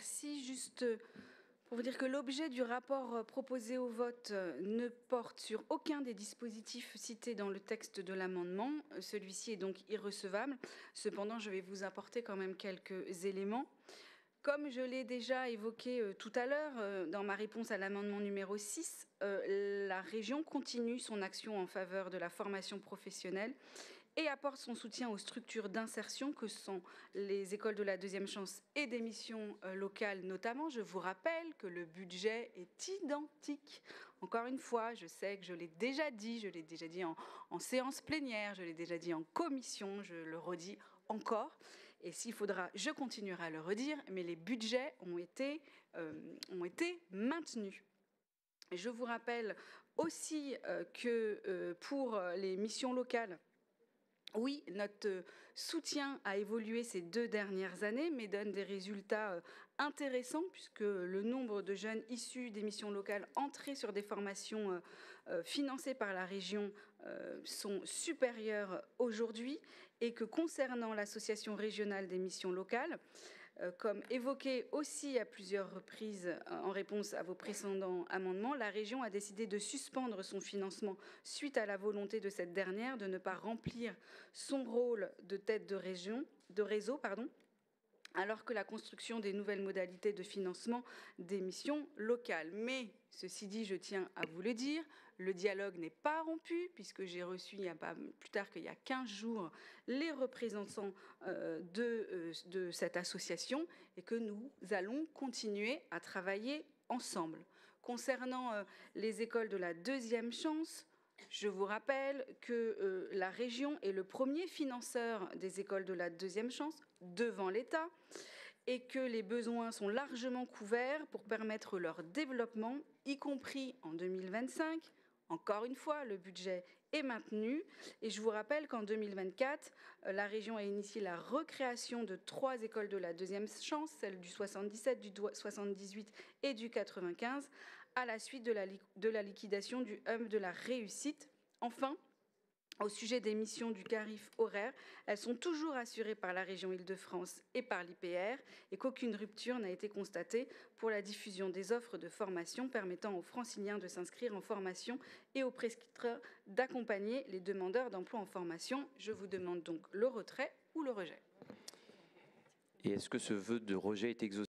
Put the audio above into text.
Merci. Juste pour vous dire que l'objet du rapport proposé au vote ne porte sur aucun des dispositifs cités dans le texte de l'amendement. Celui-ci est donc irrecevable. Cependant, je vais vous apporter quand même quelques éléments. Comme je l'ai déjà évoqué tout à l'heure dans ma réponse à l'amendement numéro 6, la région continue son action en faveur de la formation professionnelle et apporte son soutien aux structures d'insertion que sont les écoles de la deuxième chance et des missions locales notamment. Je vous rappelle que le budget est identique. Encore une fois, je sais que je l'ai déjà dit en séance plénière, je l'ai déjà dit en commission, je le redis encore. Et s'il faudra, je continuerai à le redire, mais les budgets ont été maintenus. Je vous rappelle aussi que pour les missions locales, oui, notre soutien a évolué ces 2 dernières années, mais donne des résultats intéressants puisque le nombre de jeunes issus des missions locales entrés sur des formations financées par la région sont supérieurs aujourd'hui et que concernant l'association régionale des missions locales, comme évoqué aussi à plusieurs reprises en réponse à vos précédents amendements, la région a décidé de suspendre son financement suite à la volonté de cette dernière de ne pas remplir son rôle de tête de réseau, alors que la construction des nouvelles modalités de financement des missions locales. Mais, ceci dit, je tiens à vous le dire, le dialogue n'est pas rompu, puisque j'ai reçu, il y a pas plus tard qu'il y a 15 jours, les représentants de cette association, et que nous allons continuer à travailler ensemble. Concernant les écoles de la deuxième chance, je vous rappelle que la région est le premier financeur des écoles de la deuxième chance devant l'État et que les besoins sont largement couverts pour permettre leur développement, y compris en 2025. Encore une fois, le budget est maintenu et je vous rappelle qu'en 2024, la région a initié la recréation de 3 écoles de la deuxième chance, celle du 77, du 78 et du 95, à la suite de la liquidation du hub de la réussite. Enfin, au sujet des missions du CARIF horaire, elles sont toujours assurées par la région Île-de-France et par l'IPR et qu'aucune rupture n'a été constatée pour la diffusion des offres de formation permettant aux franciliens de s'inscrire en formation et aux prescripteurs d'accompagner les demandeurs d'emploi en formation. Je vous demande donc le retrait ou le rejet. Et est-ce que ce vœu de rejet est exhaustif ?